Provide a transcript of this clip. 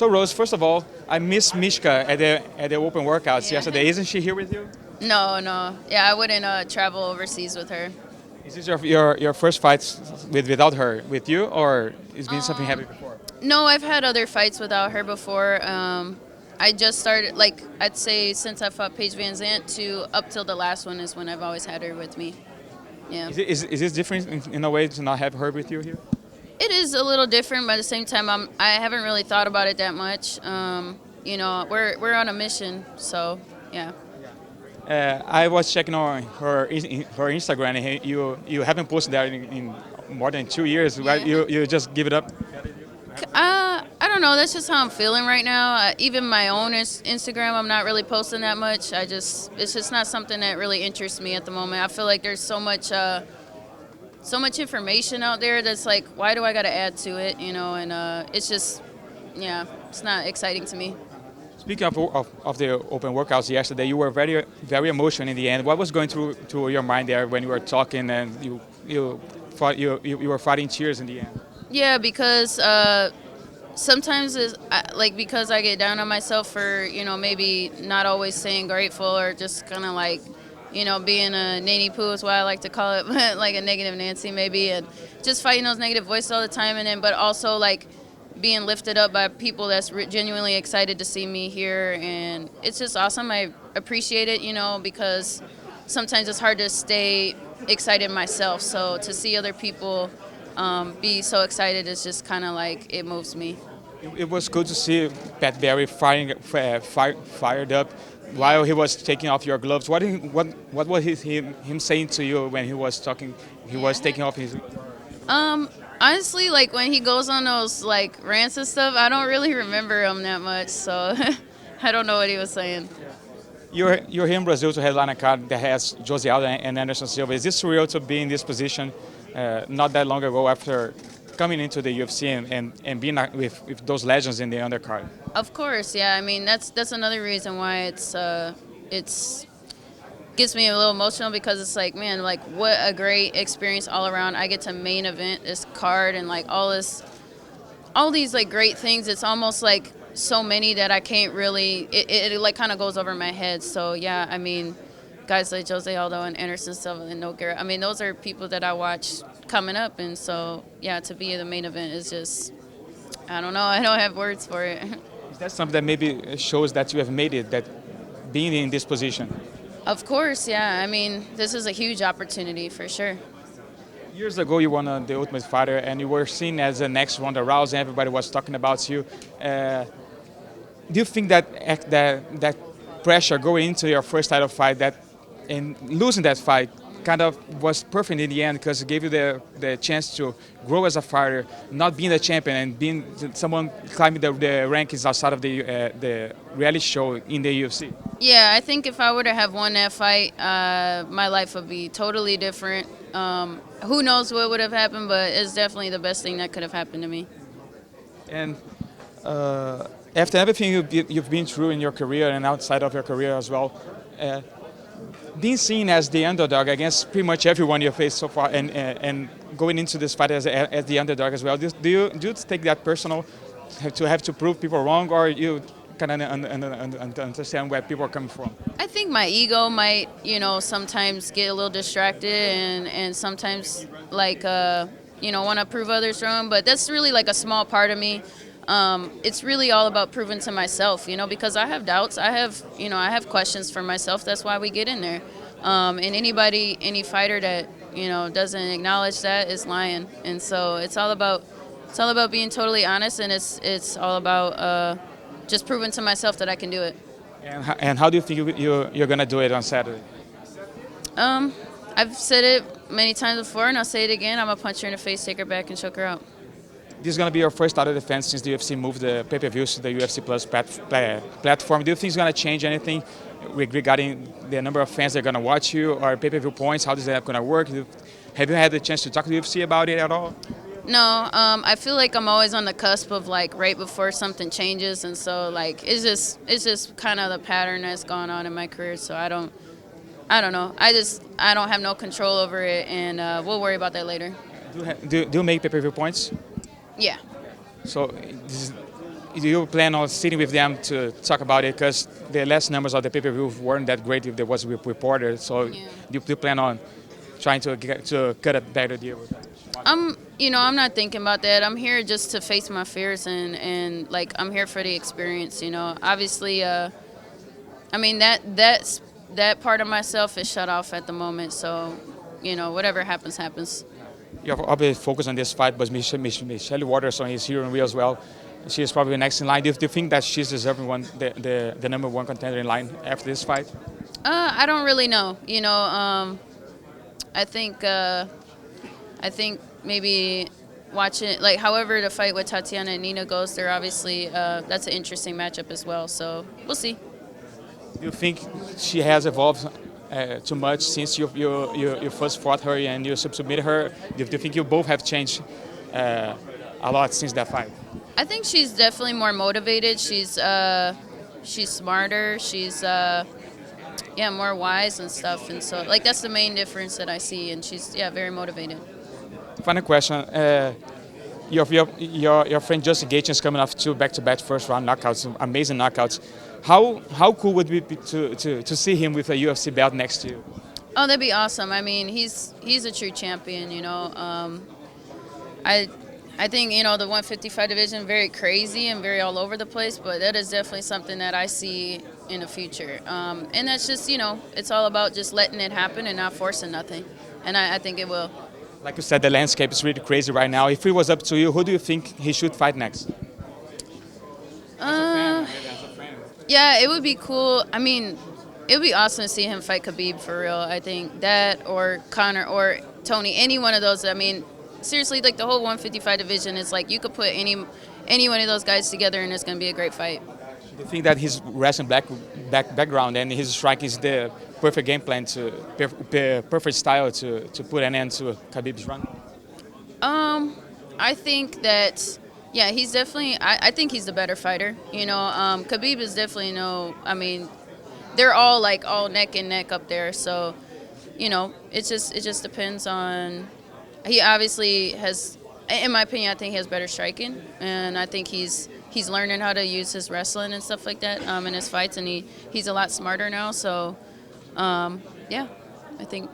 So Rose, first of all, I miss Mishka at the open workouts Yeah. yesterday. Isn't she here with you? No, no. Yeah, I wouldn't travel overseas with her. Is this your first fight without her with you, or it's been something happened before? No, I've had other fights without her before. I just started, like, I'd say since I fought Paige Van Zant to up till the last one is when I've always had her with me. Yeah. Is this different in a way to not have her with you here? It is a little different, but at the same time, I haven't really thought about it that much. We're on a mission, so yeah. I was checking on her Instagram, and you haven't posted that in more than 2 years. Right? Yeah. You just give it up. I don't know. That's just how I'm feeling right now. Even my own Instagram, I'm not really posting that much. It's just not something that really interests me at the moment. I feel like there's so much information out there that's like, why do I got to add to it? And it's just, yeah, it's not exciting to me. Speaking of the open workouts yesterday, you were very emotional in the end. What was going through your mind there when you were talking and you were fighting tears in the end? Yeah, because sometimes because I get down on myself for maybe not always saying grateful or just kind of like being a nanny poo is what I like to call it, but like a negative Nancy maybe, and just fighting those negative voices all the time, and then but also like being lifted up by people that's genuinely excited to see me here, and it's just awesome. I appreciate it, because sometimes it's hard to stay excited myself. So to see other people be so excited is just kind of like it moves me. It was good to see Pat Barry fired up while he was taking off your gloves. What was him saying to you when he was talking? He was taking off his. Honestly, like when he goes on those like rants and stuff, I don't really remember him that much, so I don't know what he was saying. You're here in Brazil to headline a card that has Jose Aldo and Anderson Silva. Is this surreal to be in this position not that long ago after coming into the UFC and being with those legends in the undercard? Of course, yeah. I mean, that's another reason why it's gets me a little emotional, because it's like, man, like what a great experience all around. I get to main event this card and like all these like great things. It's almost like so many that I can't really. It like kind of goes over my head. So yeah, I mean, guys like Jose Aldo and Anderson Silva and Nogueira. I mean, those are people that I watch coming up, and so yeah, to be in the main event is just, I don't know. I don't have words for it. Is that something that maybe shows that you have made it, that being in this position? Of course, yeah. I mean, this is a huge opportunity for sure. Years ago, you won the Ultimate Fighter, and you were seen as the next Ronda Rousey. Everybody was talking about you. Do you think that pressure going into your first title fight, and losing that fight, kind of was perfect in the end because it gave you the chance to grow as a fighter, not being the champion and being someone climbing the rankings outside of the reality show in the UFC? Yeah, I think if I were to have won that fight, my life would be totally different. Who knows what would have happened, but it's definitely the best thing that could have happened to me. And after everything you've been through in your career and outside of your career as well, being seen as the underdog against pretty much everyone you faced so far, and going into this fight as the underdog as well, do you take that personal, have to prove people wrong, or you kind of understand where people are coming from? I think my ego might, sometimes get a little distracted and sometimes like, want to prove others wrong, but that's really like a small part of me. It's really all about proving to myself, because I have doubts. I have questions for myself. That's why we get in there. And any fighter that, doesn't acknowledge that is lying. And so it's all about being totally honest, and it's all about just proving to myself that I can do it. And how do you think you're going to do it on Saturday? I've said it many times before, and I'll say it again. I'm going to punch her in the face, take her back, and choke her out. This is going to be your first title defense since the UFC moved the pay-per-views to the UFC Plus platform. Do you think it's going to change anything regarding the number of fans that are going to watch you, or pay-per-view points? How is that going to work? Have you had the chance to talk to the UFC about it at all? No, I feel like I'm always on the cusp of like right before something changes, and so like it's just kind of the pattern that's gone on in my career. So I don't know. I don't have no control over it, and we'll worry about that later. Do you make pay-per-view points? Yeah. So do you plan on sitting with them to talk about it? Because the last numbers of the pay-per-view weren't that great if there was reported. So Yeah. do you plan on trying to cut a better deal with them? I'm not thinking about that. I'm here just to face my fears and like I'm here for the experience. Obviously, I mean that part of myself is shut off at the moment. So, whatever happens, happens. You have obviously focused on this fight, but Michelle Waterson is here in Rio as well. She is probably next in line. Do you think that she's deserving the number one contender in line after this fight? I don't really know. I think maybe watching like however the fight with Tatiana and Nina goes, they're obviously that's an interesting matchup as well. So we'll see. Do you think she has evolved too much since you first fought her and you submitted her? Do you think you both have changed a lot since that fight? I think she's definitely more motivated. She's smarter. She's more wise and stuff. And so like that's the main difference that I see. And she's very motivated. Final question. Your friend Justin Gaethje is coming off two back-to-back first-round knockouts, amazing knockouts. How cool would it be to see him with a UFC belt next to you? Oh, that'd be awesome. I mean, he's a true champion. I think the 155 division very crazy and very all over the place, but that is definitely something that I see in the future. And that's just it's all about just letting it happen and not forcing nothing. And I think it will. Like you said, the landscape is really crazy right now. If it was up to you, who do you think he should fight next? Yeah, it would be cool. I mean, it would be awesome to see him fight Khabib for real. I think that or Conor or Tony, any one of those. I mean, seriously, like the whole 155 division is like you could put any one of those guys together and it's going to be a great fight. Do you think that his wrestling background and his strike is the perfect game plan perfect style to put an end to Khabib's run? I think that he's definitely. I think he's the better fighter. Khabib is definitely I mean, they're all neck and neck up there. So, it just depends on. He obviously has, in my opinion, I think he has better striking, and I think he's learning how to use his wrestling and stuff like that in his fights, and he's a lot smarter now. So, I think